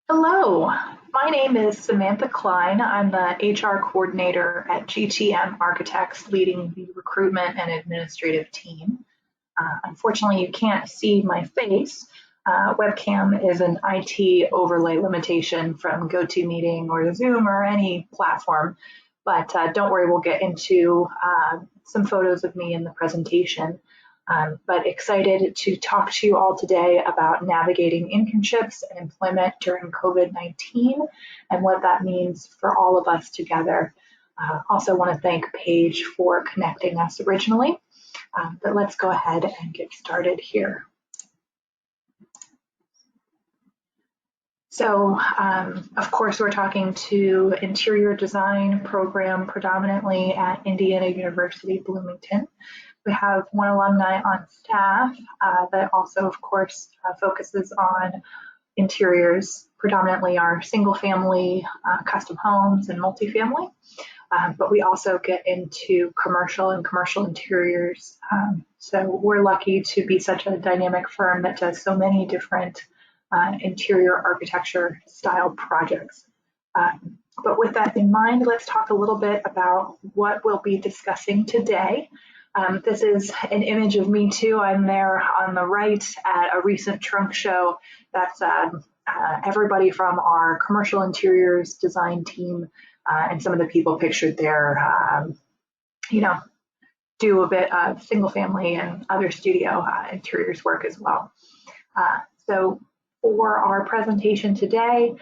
Hello, my name is Samantha Klein. I'm the HR coordinator at GTM Architects, leading the recruitment and administrative team. Unfortunately, you can't see my face. Webcam is an IT overlay limitation from GoToMeeting or Zoom or any platform, but don't worry, we'll get into some photos of me in the presentation. But excited to talk to you all today about navigating internships and employment during COVID-19 and what that means for all of us together. Also want to thank Paige for connecting us originally, but let's go ahead and get started here. So, of course, we're talking to interior design program predominantly at Indiana University, Bloomington. We have one alumni on staff that also, of course, focuses on interiors, predominantly our single family, custom homes and multifamily. But we also get into commercial and commercial interiors. So we're lucky to be such a dynamic firm that does so many different interior architecture style projects. But with that in mind, let's talk a little bit about what we'll be discussing today. This is an image of me too. I'm there on the right at a recent trunk show. That's everybody from our commercial interiors design team and some of the people pictured there, do a bit of single family and other studio interiors work as well. So for our presentation today,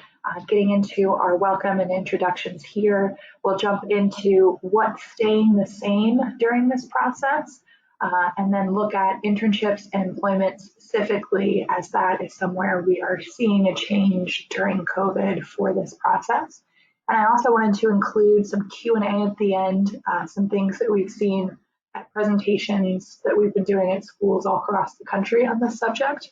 getting into our welcome and introductions here, we'll jump into what's staying the same during this process, and then look at internships and employment specifically, as that is somewhere we are seeing a change during COVID for this process. And I also wanted to include some Q&A at the end, some things that we've seen at presentations that we've been doing at schools all across the country on this subject.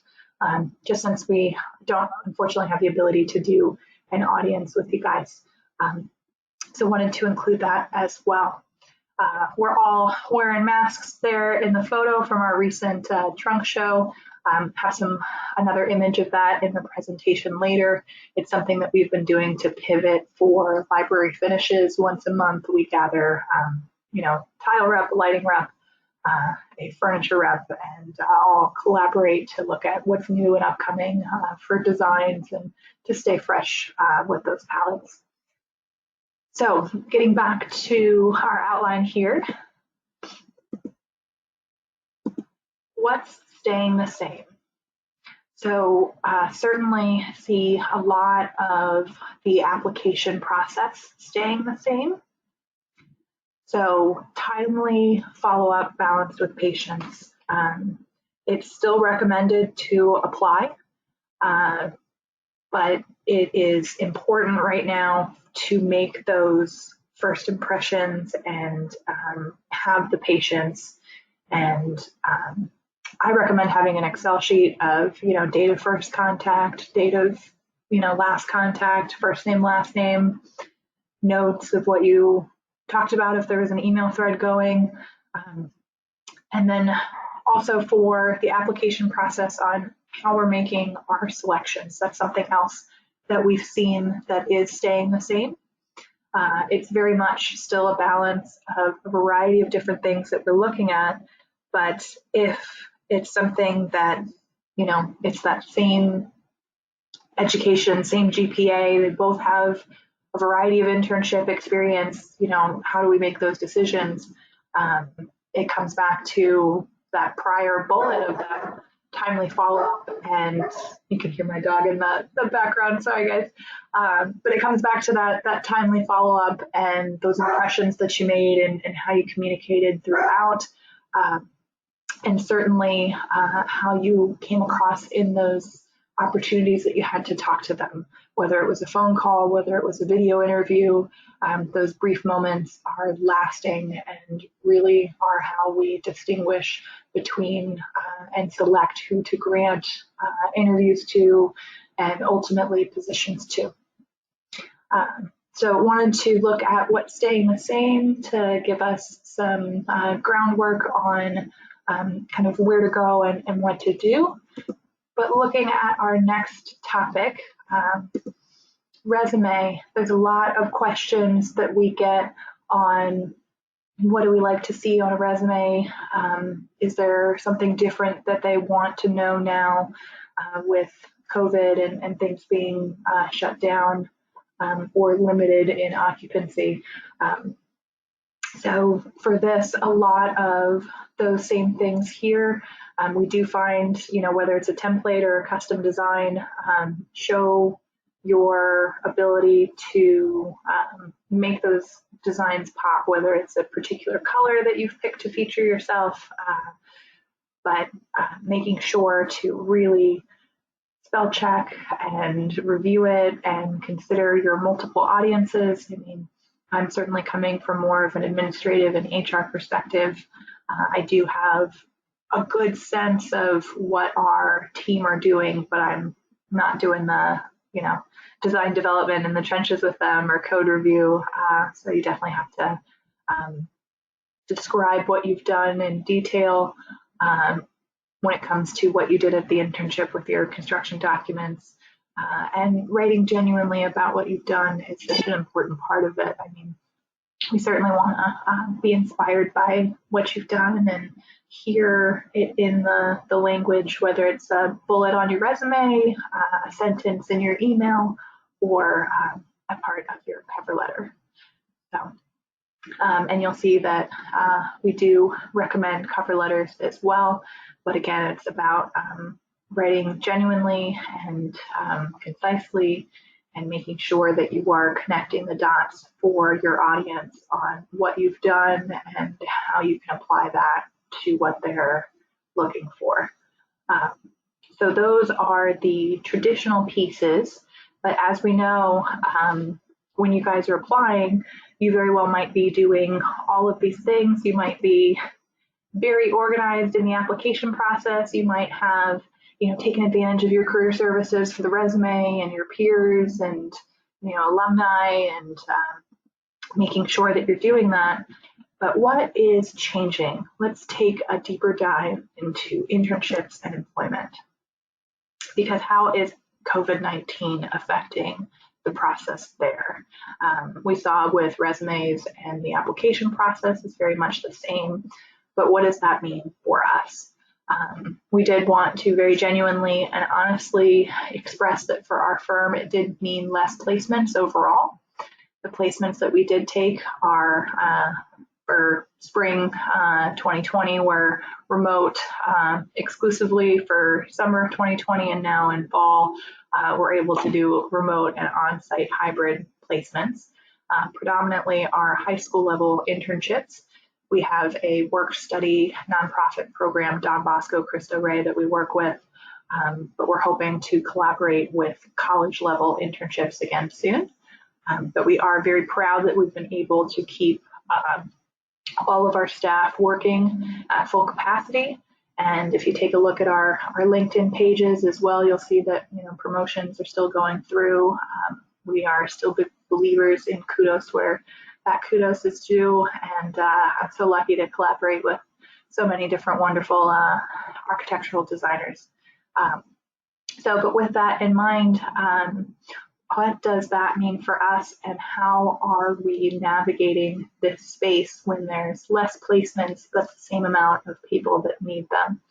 Just since we don't unfortunately have the ability to do an audience with you guys. So wanted to include that as well. We're all wearing masks there in the photo from our recent trunk show. Have another image of that in the presentation later. It's something that we've been doing to pivot for library finishes. Once a month, we gather, tile rep, lighting rep, a furniture rep, and all collaborate to look at what's new and upcoming for designs and to stay fresh with those palettes. So getting back to our outline here, what's staying the same? So certainly see a lot of the application process staying the same. So timely follow-up balanced with patience. It's still recommended to apply, but it is important right now to make those first impressions and have the patience. And I recommend having an Excel sheet of, date of first contact, date of, last contact, first name, last name, notes of what you talked about if there was an email thread going. And then also for the application process on how we're making our selections. That's something else that we've seen that is staying the same. It's very much still a balance of a variety of different things that we're looking at. But if it's something that, it's that same education, same GPA, they both have a variety of internship experience, how do we make those decisions? It comes back to that prior bullet of that timely follow-up, and you can hear my dog in the background, sorry guys. But it comes back to that timely follow-up and those impressions that you made and how you communicated throughout, and certainly how you came across in those opportunities that you had to talk to them, whether it was a phone call, whether it was a video interview. Those brief moments are lasting and really are how we distinguish between and select who to grant interviews to and ultimately positions to. So wanted to look at what's staying the same to give us some groundwork on kind of where to go and what to do. But looking at our next topic, resume, there's a lot of questions that we get on what do we like to see on a resume? Is there something different that they want to know now with COVID and things being shut down or limited in occupancy? So for this, a lot of those same things here. We do find, whether it's a template or a custom design, show your ability to make those designs pop, whether it's a particular color that you've picked to feature yourself, but making sure to really spell check and review it and consider your multiple audiences. I mean, I'm certainly coming from more of an administrative and HR perspective. I do have a good sense of what our team are doing, but I'm not doing the, design development in the trenches with them or code review. So you definitely have to describe what you've done in detail when it comes to what you did at the internship with your construction documents. And writing genuinely about what you've done is such an important part of it. I mean, we certainly want to be inspired by what you've done and hear it in the language, whether it's a bullet on your resume, a sentence in your email, or a part of your cover letter. So, and you'll see that we do recommend cover letters as well. But again, it's about writing genuinely and concisely and making sure that you are connecting the dots for your audience on what you've done and how you can apply that to what they're looking for. So those are the traditional pieces, but as we know, when you guys are applying, you very well might be doing all of these things. You might be very organized in the application process. You might have taking advantage of your career services for the resume and your peers and, alumni and making sure that you're doing that. But what is changing? Let's take a deeper dive into internships and employment. Because how is COVID-19 affecting the process there? We saw with resumes and the application process is very much the same. But what does that mean for us? We did want to very genuinely and honestly express that for our firm, it did mean less placements overall. The placements that we did take are for spring 2020 were remote exclusively. For summer 2020 and now in fall, we're able to do remote and on-site hybrid placements. Predominantly our high school level internships. We have a work-study nonprofit program, Don Bosco Cristo Rey, that we work with, but we're hoping to collaborate with college-level internships again soon. But we are very proud that we've been able to keep all of our staff working at full capacity. And if you take a look at our LinkedIn pages as well, you'll see that promotions are still going through. We are still big believers in kudos where that kudos is due, and I'm so lucky to collaborate with so many different wonderful architectural designers. But with that in mind, what does that mean for us, and how are we navigating this space when there's less placements but the same amount of people that need them?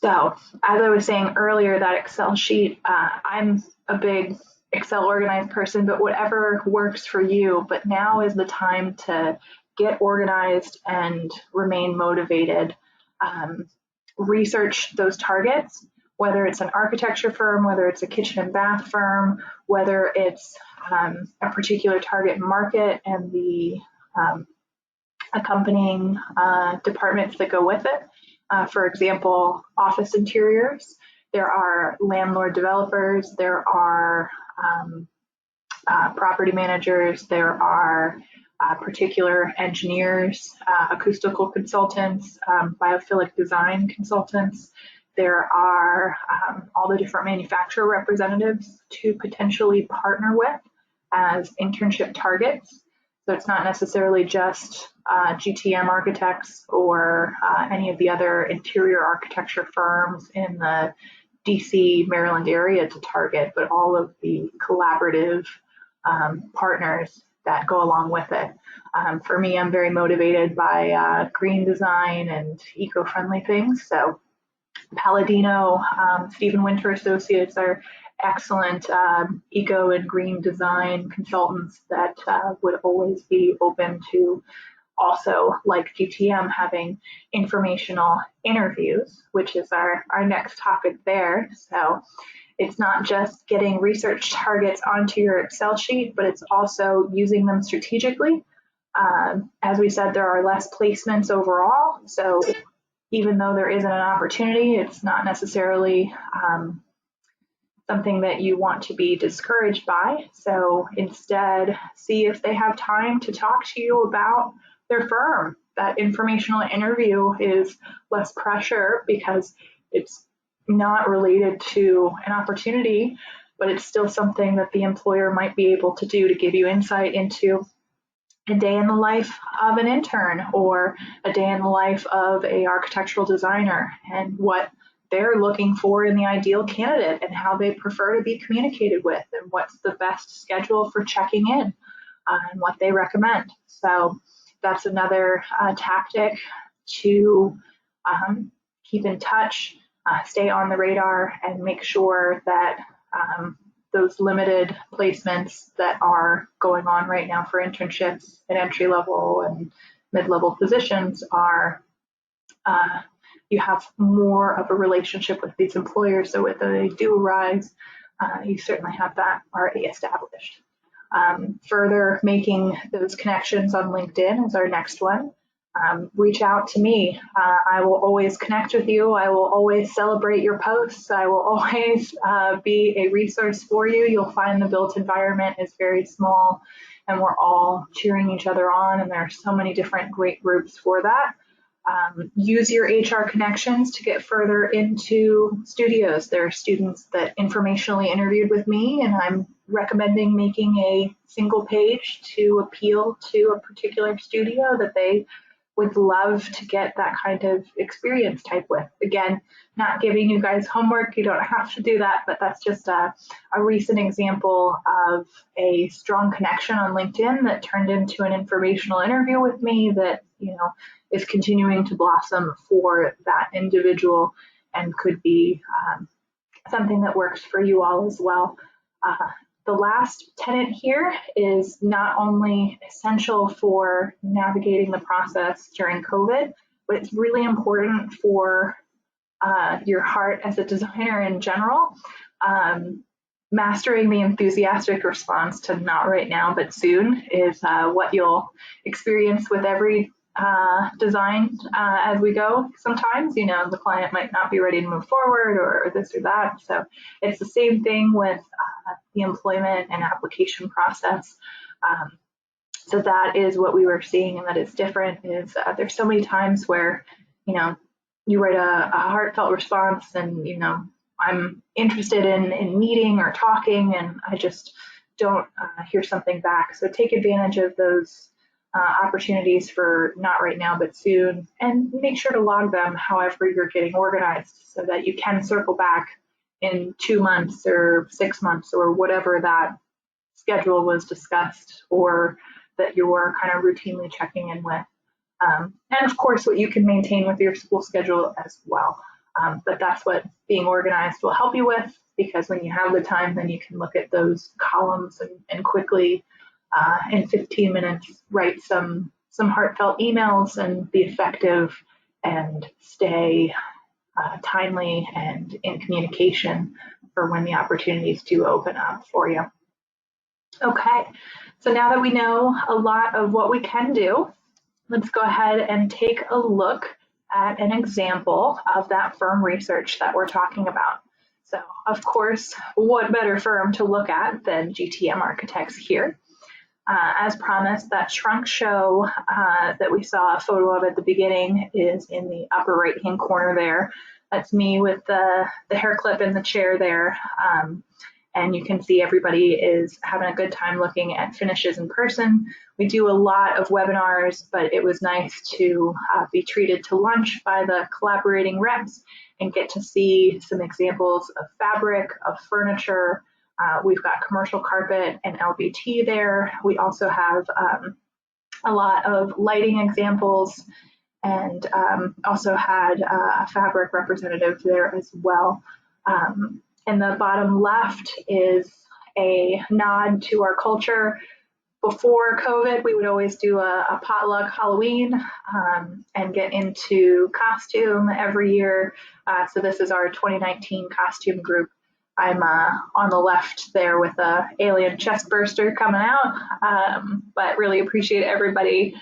So as I was saying earlier, that Excel sheet, I'm a big Excel organized person, but whatever works for you. But now is the time to get organized and remain motivated. Research those targets, whether it's an architecture firm, whether it's a kitchen and bath firm, whether it's a particular target market and the accompanying departments that go with it. For example, office interiors. There are landlord developers, there are property managers, there are particular engineers, acoustical consultants, biophilic design consultants. There are all the different manufacturer representatives to potentially partner with as internship targets. So it's not necessarily just GTM Architects or any of the other interior architecture firms in the DC, Maryland area to target, but all of the collaborative partners that go along with it. For me, I'm very motivated by green design and eco-friendly things. So Palladino, Stephen Winter Associates are excellent eco and green design consultants that would always be open to also, like GTM, having informational interviews, which is our next topic there. So it's not just getting research targets onto your Excel sheet, but it's also using them strategically. As we said, there are less placements overall. So even though there isn't an opportunity, it's not necessarily something that you want to be discouraged by. So instead, see if they have time to talk to you about their firm. That informational interview is less pressure because it's not related to an opportunity, but it's still something that the employer might be able to do to give you insight into a day in the life of an intern or a day in the life of a architectural designer and what they're looking for in the ideal candidate and how they prefer to be communicated with and what's the best schedule for checking in and what they recommend. So that's another tactic to keep in touch, stay on the radar, and make sure that those limited placements that are going on right now for internships at entry level and mid-level positions are you have more of a relationship with these employers, so if they do arise, you certainly have that already established. Further making those connections on LinkedIn is our next one. Reach out to me. I will always connect with you. I will always celebrate your posts. I will always be a resource for you. You'll find the built environment is very small and we're all cheering each other on, and there are so many different great groups for that. Use your HR connections to get further into studios. There are students that informationally interviewed with me, and I'm recommending making a single page to appeal to a particular studio that they would love to get that kind of experience type with. Again, not giving you guys homework, you don't have to do that, but that's just a recent example of a strong connection on LinkedIn that turned into an informational interview with me that, is continuing to blossom for that individual and could be something that works for you all as well. The last tenet here is not only essential for navigating the process during COVID, but it's really important for your heart as a designer in general. Mastering the enthusiastic response to not right now, but soon is what you'll experience with every design as we go. Sometimes, the client might not be ready to move forward or this or that. So it's the same thing with the employment and application process. So that is what we were seeing, and that is different is there's so many times where, you write a heartfelt response and, I'm interested in meeting or talking, and I just don't hear something back. So take advantage of those opportunities for not right now, but soon, and make sure to log them however you're getting organized so that you can circle back in 2 months or 6 months or whatever that schedule was discussed or that you're kind of routinely checking in with. And of course, what you can maintain with your school schedule as well. But that's what being organized will help you with, because when you have the time, then you can look at those columns and quickly in 15 minutes write some heartfelt emails and be effective and stay timely and in communication for when the opportunities do open up for you. Okay, so now that we know a lot of what we can do, let's go ahead and take a look at an example of that firm research that we're talking about. So, of course, what better firm to look at than GTM Architects here? As promised, that trunk show that we saw a photo of at the beginning is in the upper right-hand corner there. That's me with the hair clip in the chair there. and you can see everybody is having a good time looking at finishes in person. We do a lot of webinars, but it was nice to be treated to lunch by the collaborating reps and get to see some examples of fabric, of furniture. We've got commercial carpet and LVT there. We also have a lot of lighting examples, and also had a fabric representative there as well. In the bottom left is a nod to our culture. Before COVID, we would always do a potluck Halloween and get into costume every year. So this is our 2019 costume group. I'm on the left there with a alien chest burster coming out, but really appreciate everybody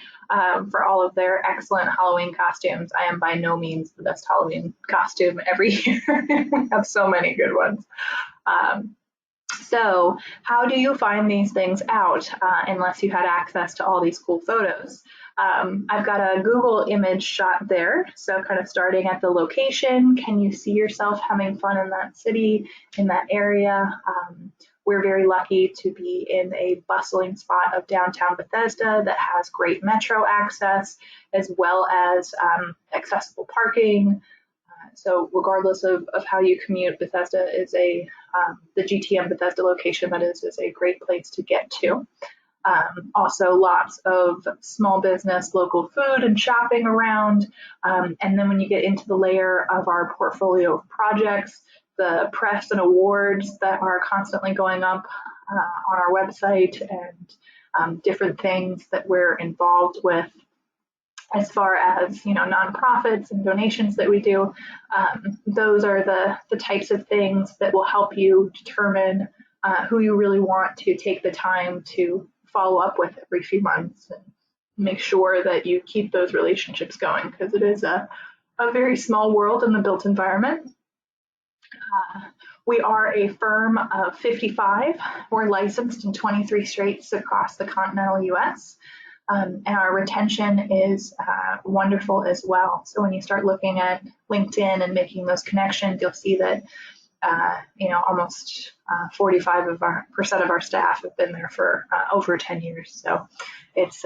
for all of their excellent Halloween costumes. I am by no means the best Halloween costume every year. We have so many good ones. So how do you find these things out unless you had access to all these cool photos? I've got a Google image shot there. So kind of starting at the location, can you see yourself having fun in that city, in that area? We're very lucky to be in a bustling spot of downtown Bethesda that has great metro access, as well as accessible parking. So regardless of how you commute, Bethesda is the GTM Bethesda location that is a great place to get to. Also lots of small business, local food and shopping around. And then when you get into the layer of our portfolio of projects, the press and awards that are constantly going up on our website, and different things that we're involved with as far as nonprofits and donations that we do. Those are the types of things that will help you determine who you really want to take the time to follow up with every few months, and make sure that you keep those relationships going, because it is a very small world in the built environment. We are a firm of 55. We're licensed in 23 states across the continental US. And our retention is wonderful as well. So when you start looking at LinkedIn and making those connections, you'll see that almost 45% of our staff have been there for over 10 years. So it's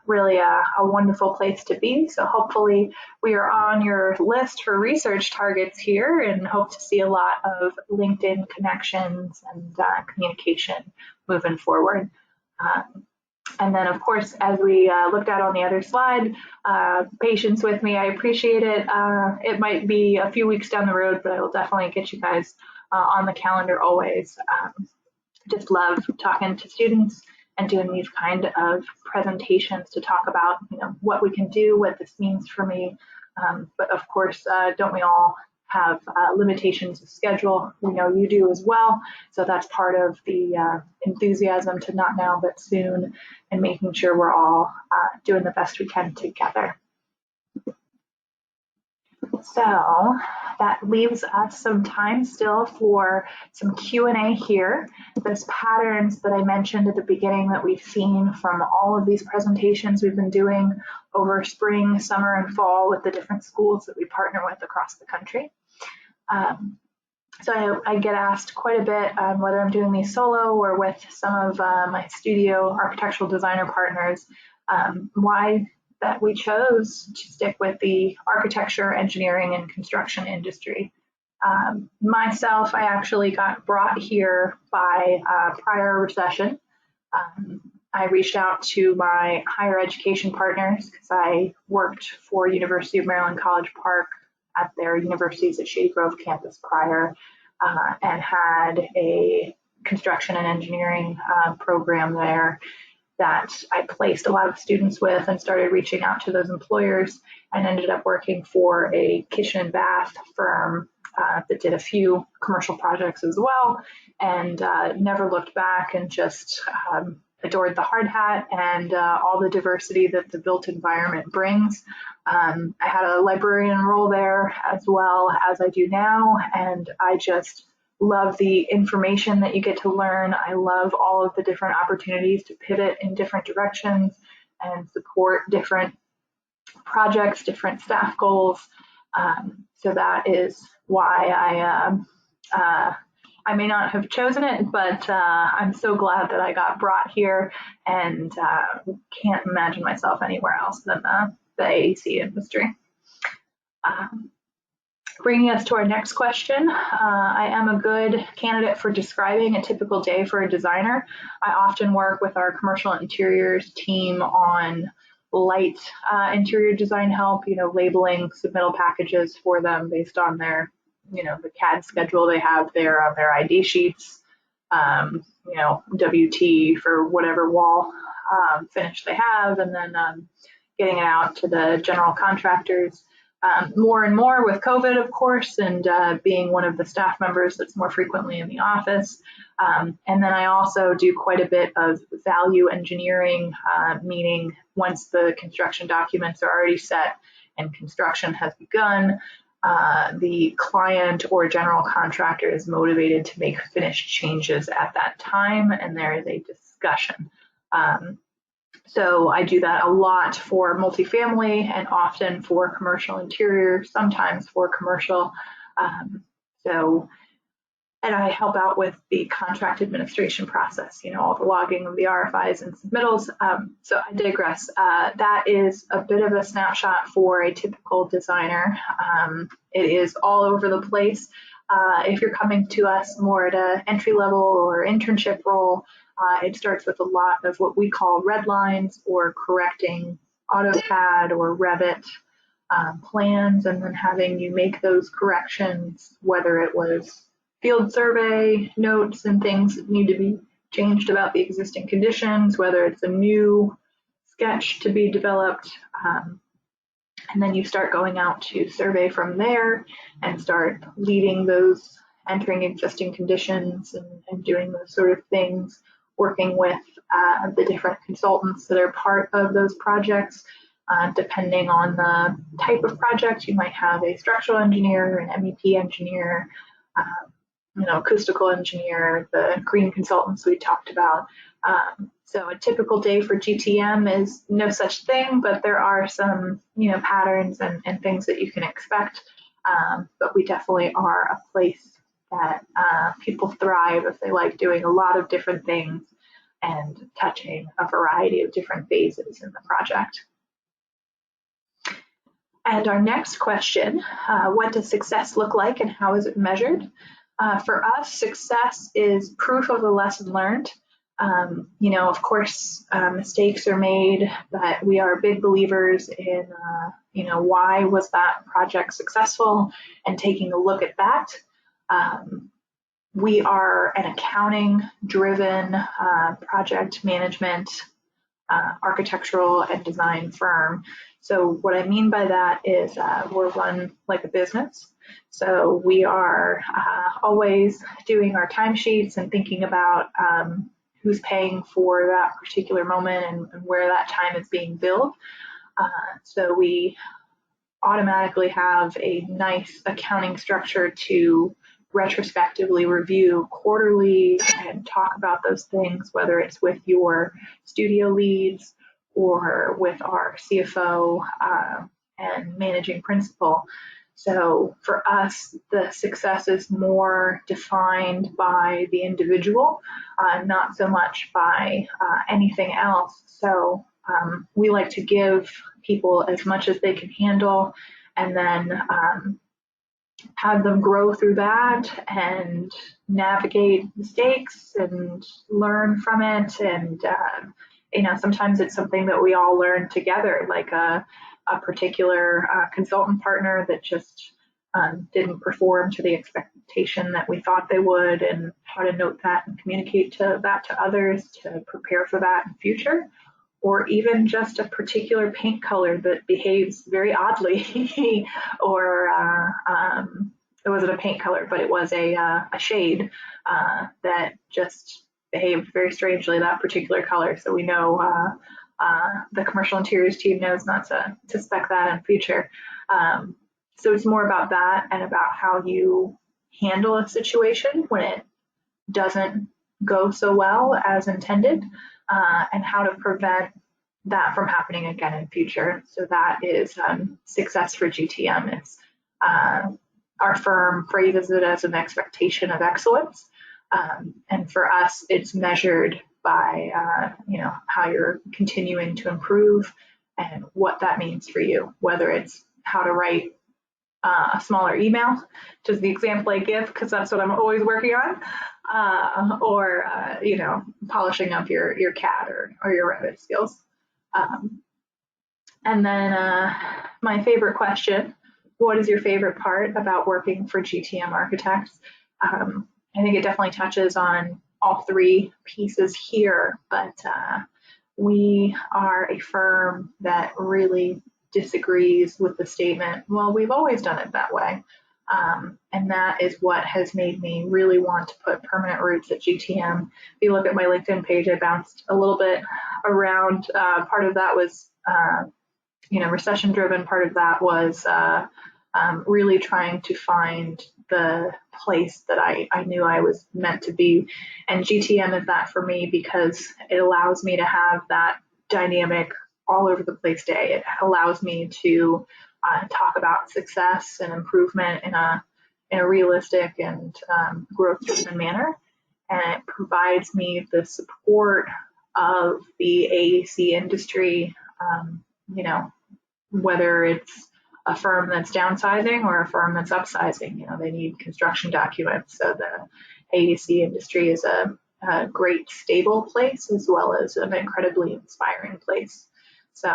really a wonderful place to be. So hopefully we are on your list for research targets here, and hope to see a lot of LinkedIn connections and communication moving forward. And then, of course, as we looked at on the other slide, patience with me, I appreciate it. It might be a few weeks down the road, but I will definitely get you guys on the calendar always. Just love talking to students and doing these kind of presentations to talk about what we can do, what this means for me. But of course, don't we all have limitations of schedule? We know you do as well. So that's part of the enthusiasm to not now but soon, and making sure we're all doing the best we can together. So that leaves us some time still for some Q&A here. Those patterns that I mentioned at the beginning that we've seen from all of these presentations we've been doing over spring, summer, and fall with the different schools that we partner with across the country. So I get asked quite a bit whether I'm doing these solo or with some of my studio architectural designer partners, why that we chose to stick with the architecture, engineering, and construction industry. Myself, I actually got brought here by prior recession. I reached out to my higher education partners because I worked for University of Maryland College Park at their Universities at Shady Grove campus prior, and had a construction and engineering program there that I placed a lot of students with, and started reaching out to those employers, and ended up working for a kitchen and bath firm that did a few commercial projects as well, and never looked back, and just adored the hard hat and all the diversity that the built environment brings. I had a librarian role there as well as I do now, and I just love the information that you get to learn. I love all of the different opportunities to pivot in different directions and support different projects, different staff goals. So that is why I may not have chosen it, but I'm so glad that I got brought here, and can't imagine myself anywhere else than the AEC industry. Bringing us to our next question, I am a good candidate for describing a typical day for a designer. I often work with our commercial interiors team on light interior design help, labeling submittal packages for them based on their, the CAD schedule they have there on their ID sheets, WT for whatever wall finish they have, and then getting it out to the general contractors. More and more with COVID, of course, and being one of the staff members that's more frequently in the office. And then I also do quite a bit of value engineering, meaning once the construction documents are already set and construction has begun, the client or general contractor is motivated to make finished changes at that time, and there is a discussion. So I do that a lot for multifamily and often for commercial interior, sometimes for commercial. And I help out with the contract administration process, all the logging of the RFIs and submittals. So I digress. That is a bit of a snapshot for a typical designer. It is all over the place. If you're coming to us more at an entry level or internship role, it starts with a lot of what we call red lines or correcting AutoCAD or Revit plans, and then having you make those corrections, whether it was field survey notes and things that need to be changed about the existing conditions, whether it's a new sketch to be developed. And then you start going out to survey from there and start leading those, entering existing conditions and doing those sort of things, working with the different consultants that are part of those projects. Depending on the type of project, you might have a structural engineer, an MEP engineer, acoustical engineer, the green consultants we talked about. So a typical day for GTM is no such thing, but there are some, patterns and things that you can expect. But we definitely are a place that people thrive if they like doing a lot of different things and touching a variety of different phases in the project. And our next question, what does success look like and how is it measured? For us, success is proof of the lesson learned. Of course, mistakes are made, but we are big believers in, why was that project successful, and taking a look at that. We are an accounting-driven project management, architectural and design firm. So what I mean by that is we're run like a business. So we are always doing our timesheets and thinking about who's paying for that particular moment and where that time is being billed. So we automatically have a nice accounting structure to retrospectively review quarterly and talk about those things, whether it's with your studio leads or with our CFO and managing principal. So for us, the success is more defined by the individual, not so much by anything else. So we like to give people as much as they can handle, and then have them grow through that and navigate mistakes and learn from it. And sometimes it's something that we all learn together, like a particular consultant partner that just didn't perform to the expectation that we thought they would, and how to note that and communicate that to others to prepare for that in the future. Or even just a particular paint color that behaves very oddly, or it wasn't a paint color, but it was a shade that just behaved very strangely, that particular color. So we know the commercial interiors team knows not to spec that in future. So it's more about that and about how you handle a situation when it doesn't go so well as intended, and how to prevent that from happening again in future. So that is success for GTM. It's our firm phrases it as an expectation of excellence. And for us, it's measured by, how you're continuing to improve and what that means for you, whether it's how to write a smaller email, which is the example I give because that's what I'm always working on, or polishing up your CAD or your Revit skills. And then my favorite question: what is your favorite part about working for GTM Architects? I think it definitely touches on all three pieces here, but we are a firm that really disagrees with the statement, well, we've always done it that way. And that is what has made me really want to put permanent roots at GTM. If you look at my LinkedIn page, I bounced a little bit around. Part of that was, recession driven. Part of that was really trying to find the place that I knew I was meant to be. And GTM is that for me because it allows me to have that dynamic all over the place day. It allows me to talk about success and improvement in a realistic and growth-driven manner. And it provides me the support of the AEC industry, whether it's a firm that's downsizing or a firm that's upsizing. They need construction documents. So the AEC industry is a great, stable place as well as an incredibly inspiring place. So,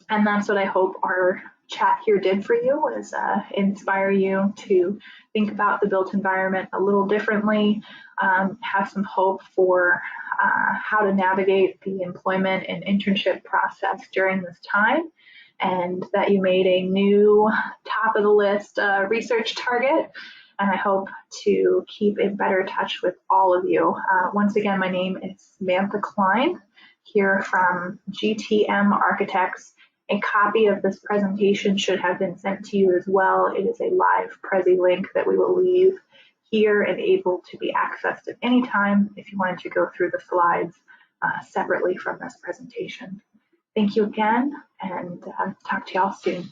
and that's what I hope our chat here did for you, is inspire you to think about the built environment a little differently, have some hope for how to navigate the employment and internship process during this time, and that you made a new top of the list research target. And I hope to keep in better touch with all of you. Once again, my name is Samantha Klein, here from GTM Architects. A copy of this presentation should have been sent to you as well. It is a live Prezi link that we will leave here and able to be accessed at any time if you wanted to go through the slides separately from this presentation. Thank you again, and talk to y'all soon.